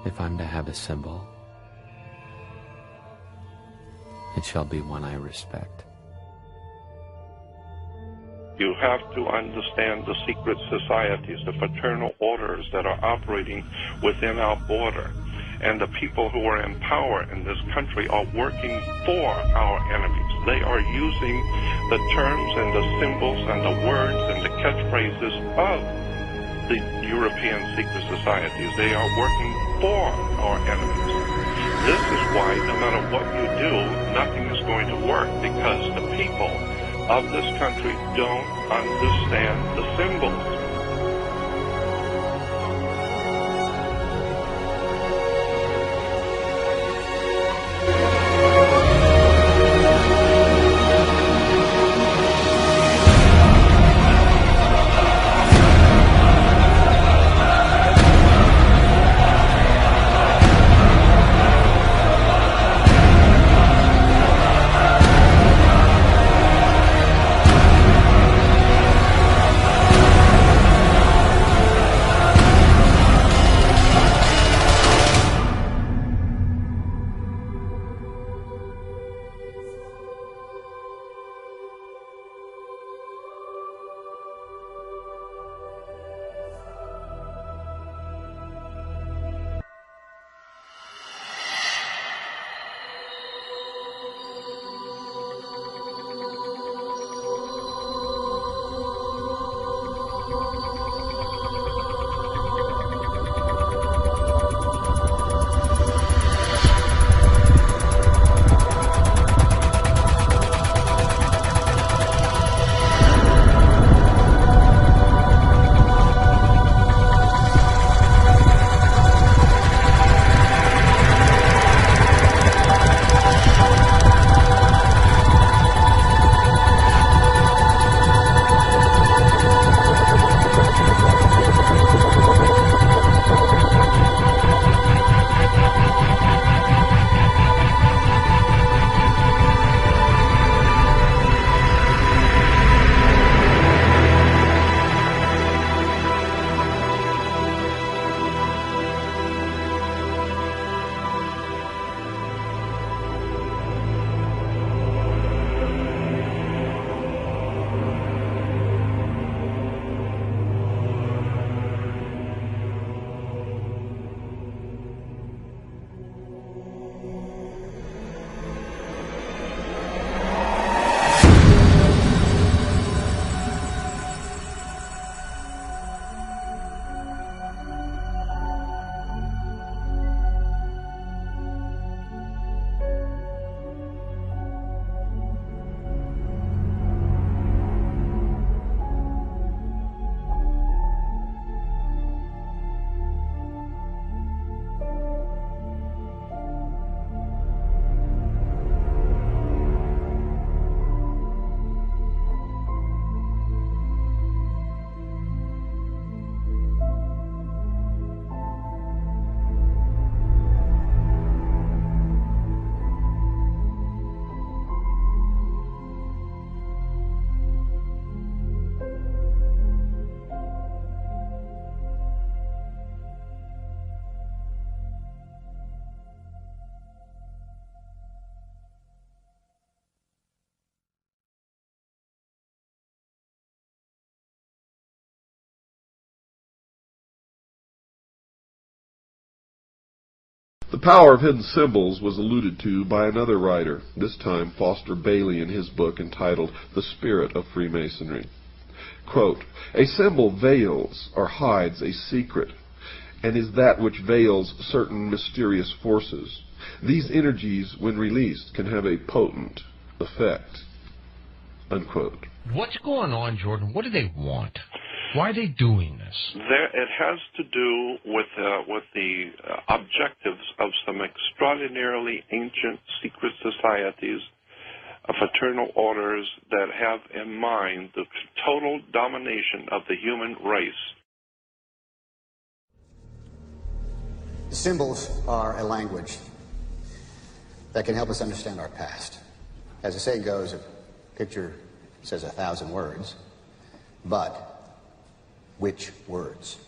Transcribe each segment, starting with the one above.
If I'm to have a symbol, it shall be one I respect. You have to understand the secret societies, the fraternal orders that are operating within our border. And the people who are in power in this country are working for our enemies. They are using the terms and the symbols and the words and the catchphrases of the European secret societies. They are working for our enemies. This is why no matter what you do, nothing is going to work, because the people of this country don't understand the symbols. The power of hidden symbols was alluded to by another writer, this time Foster Bailey in his book entitled The Spirit of Freemasonry. Quote, "A symbol veils or hides a secret, and is that which veils certain mysterious forces. These energies, when released, can have a potent effect." Unquote. What's going on, Jordan? What do they want? Why are they doing this? It has to do with the objectives of some extraordinarily ancient secret societies, fraternal orders that have in mind the total domination of the human race. Symbols are a language that can help us understand our past. As the saying goes, a picture says 1,000 words, but which words?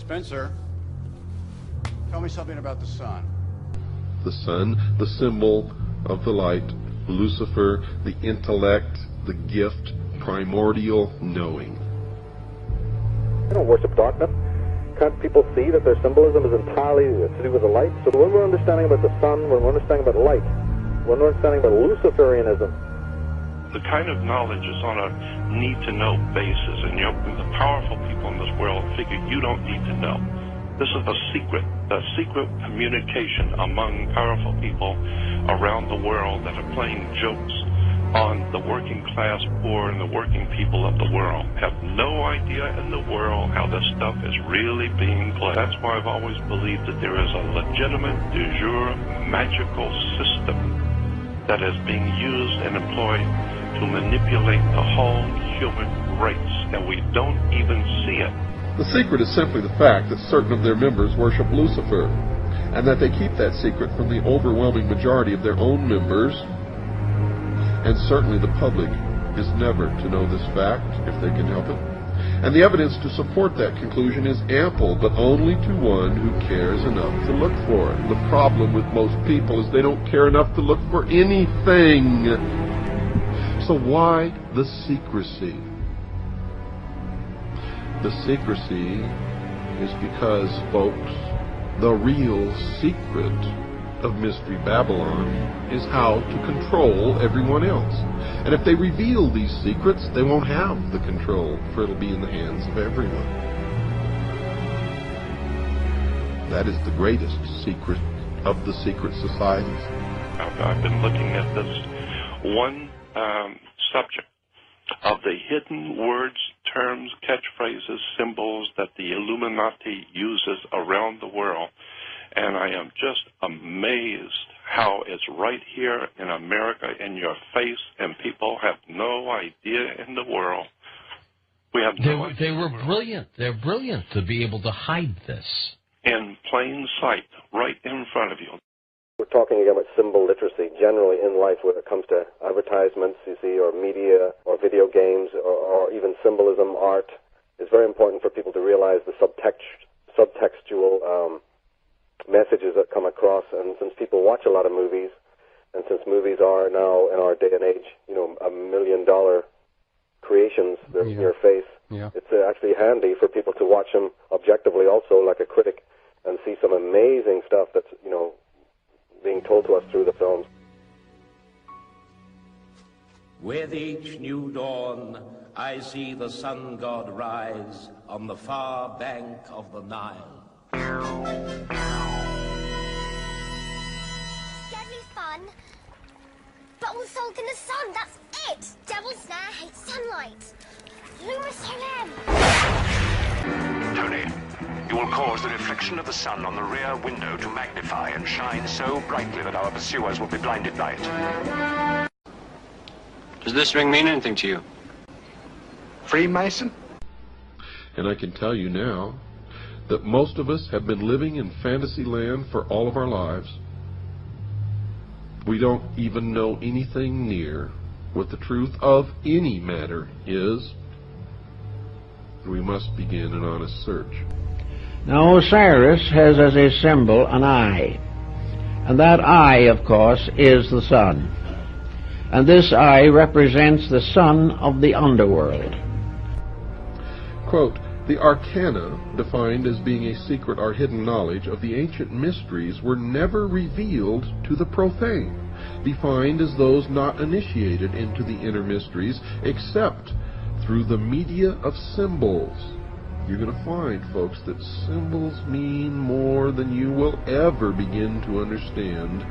Spencer, tell me something about the sun. The sun, the symbol of the light, Lucifer, the intellect, the gift, primordial knowing. They don't worship darkness. Can't people see that their symbolism is entirely to do with the light? So when we're understanding about the sun, when we're understanding about light, when we're understanding about Luciferianism, the kind of knowledge is on a need-to-know basis, and the powerful people in this world figure you don't need to know. This is the secret communication among powerful people around the world that are playing jokes on the working class poor and the working people of the world. Have no idea in the world how this stuff is really being played. That's why I've always believed that there is a legitimate, de jure, magical system that is being used and employed to manipulate the whole human race, and we don't even see it. The secret is simply the fact that certain of their members worship Lucifer, and that they keep that secret from the overwhelming majority of their own members. And certainly the public is never to know this fact, if they can help it. And the evidence to support that conclusion is ample, but only to one who cares enough to look for it. The problem with most people is they don't care enough to look for anything. So why the secrecy? The secrecy is because, folks, the real secret of Mystery Babylon is how to control everyone else. And if they reveal these secrets, they won't have the control, for it'll be in the hands of everyone. That is the greatest secret of the secret societies. I've been looking at this one subject of the hidden words, terms, catchphrases, symbols that the Illuminati uses around the world. And I am just amazed how it's right here in America in your face, and people have no idea in the world. We have no idea. They were brilliant. They're brilliant to be able to hide this. In plain sight, right in front of you. we're talking again about symbol literacy generally in life when it comes to advertisements, you see, or media, or video games, or even symbolism, art. It's very important for people to realize the subtextual messages that come across. And since people watch a lot of movies, and since movies are now in our day and age, you know, $1 million creations, they're in your face. Yeah. It's actually handy for people to watch them objectively, also like a critic, and see some amazing stuff that's, you know, being told to us through the films. With each new dawn, I see the sun god rise on the far bank of the Nile. Deadly fun, but all sold in the sun, that's it! Devil's Snare hates sunlight. Luma Solem! Tony, you will cause the reflection of the sun on the rear window to magnify and shine so brightly that our pursuers will be blinded by it. Does this ring mean anything to you? Freemason? And I can tell you now that most of us have been living in fantasy land for all of our lives. We don't even know anything near what the truth of any matter is. We must begin an honest search. Now Osiris has as a symbol an eye, and that eye, of course, is the sun. And this eye represents the sun of the underworld. Quote, the arcana, defined as being a secret or hidden knowledge of the ancient mysteries, were never revealed to the profane, defined as those not initiated into the inner mysteries except through the media of symbols. You're going to find, folks, that symbols mean more than you will ever begin to understand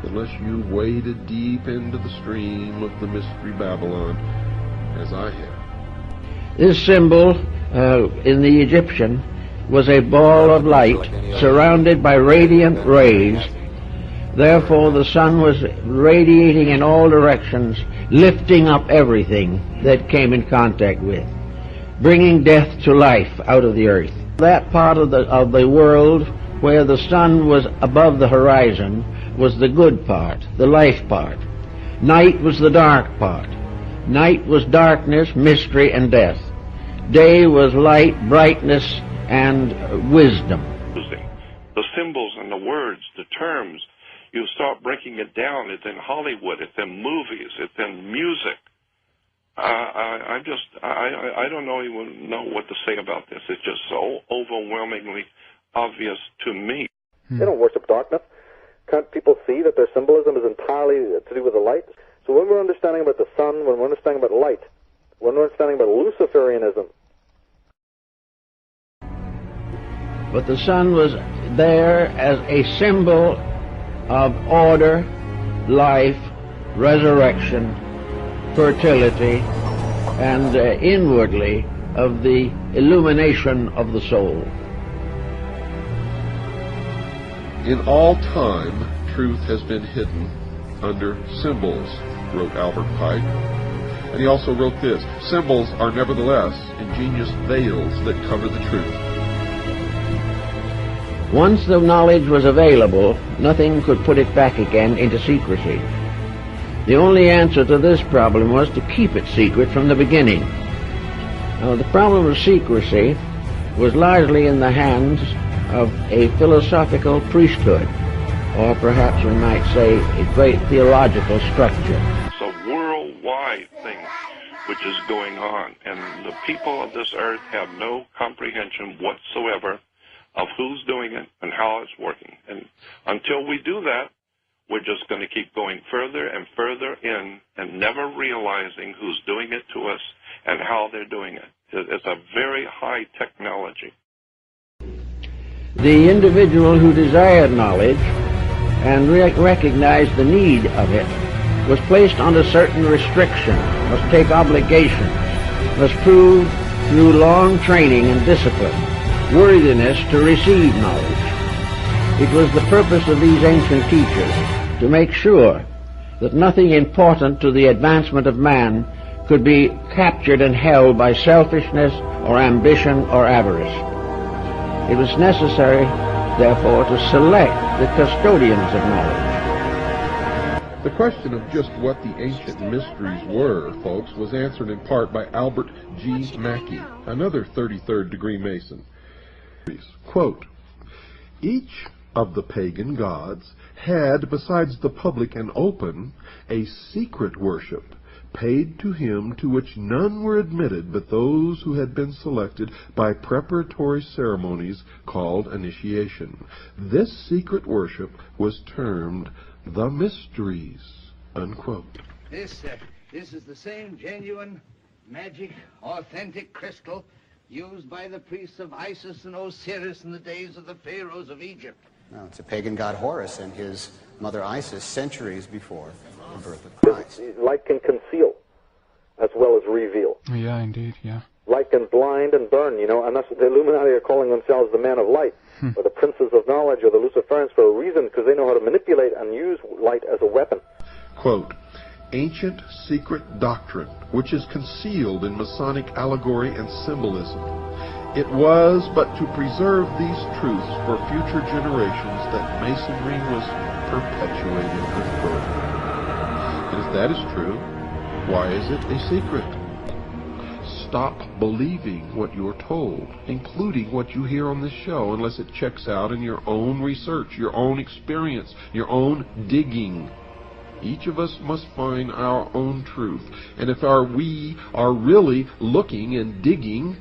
unless you waded deep into the stream of the Mystery Babylon, as I have. This symbol in the Egyptian was a ball of light surrounded by radiant rays. Therefore the sun was radiating in all directions, lifting up everything that came in contact with, bringing death to life out of the earth. That part of the world where the sun was above the horizon was the good part, the life part. Night was the dark part. Night was darkness, mystery, and death. Day was light, brightness, and wisdom. The symbols and the words, the terms, you start breaking it down. It's in Hollywood, it's in movies, it's in music. I don't even know what to say about this. It's just so overwhelmingly obvious to me. They don't worship darkness. Can't people see that their symbolism is entirely to do with the light? So when we're understanding about the sun, when we're understanding about light, when we're understanding about Luciferianism. But the sun was there as a symbol of order, life, resurrection, fertility, and inwardly of the illumination of the soul. In all time, truth has been hidden under symbols, wrote Albert Pike. And he also wrote this: symbols are nevertheless ingenious veils that cover the truth. Once the knowledge was available, nothing could put it back again into secrecy. The only answer to this problem was to keep it secret from the beginning. Now, the problem of secrecy was largely in the hands of a philosophical priesthood, or perhaps we might say a great theological structure. It's a worldwide thing which is going on, and the people of this earth have no comprehension whatsoever of who's doing it and how it's working. And until we do that, we're just going to keep going further and further in and never realizing who's doing it to us and how they're doing it. It's a very high technology. The individual who desired knowledge and recognized the need of it was placed under certain restrictions, must take obligations, must prove through long training and discipline worthiness to receive knowledge. It was the purpose of these ancient teachers to make sure that nothing important to the advancement of man could be captured and held by selfishness or ambition or avarice. It was necessary, therefore, to select the custodians of knowledge. The question of just what the ancient mysteries were, folks, was answered in part by Albert G. Mackey, another 33rd degree Mason. Quote, each of the pagan gods had, besides the public and open, a secret worship paid to him, to which none were admitted but those who had been selected by preparatory ceremonies called initiation. This secret worship was termed the mysteries. Unquote. This is the same genuine, magic, authentic crystal used by the priests of Isis and Osiris in the days of the pharaohs of Egypt. No, it's a pagan god Horus and his mother Isis centuries before the birth of Christ. Light can conceal as well as reveal. Yeah, indeed, yeah. Light can blind and burn, you know, and that's what the Illuminati are calling themselves the men of light, or the princes of knowledge, or the Luciferians, for a reason, because they know how to manipulate and use light as a weapon. Quote, ancient secret doctrine, which is concealed in Masonic allegory and symbolism. It was but to preserve these truths for future generations that Masonry was perpetuated with birth. And if that is true, why is it a secret? Stop believing what you're told, including what you hear on this show, unless it checks out in your own research, your own experience, your own digging. Each of us must find our own truth. And if we are really looking and digging,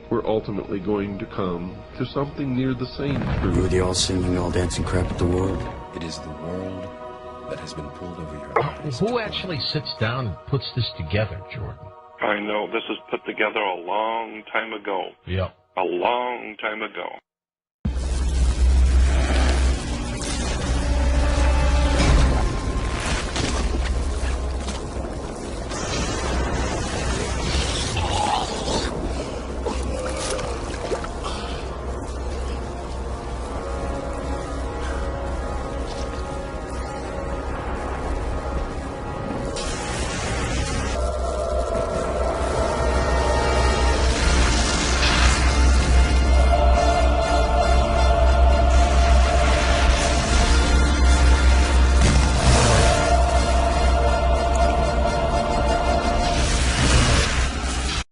we're ultimately going to come to something near the same truth. We're the all singing, all dancing crap at the world. It is the world that has been pulled over your eyes. Who actually sits down and puts this together, Jordan? I know. This was put together a long time ago. Yeah. A long time ago.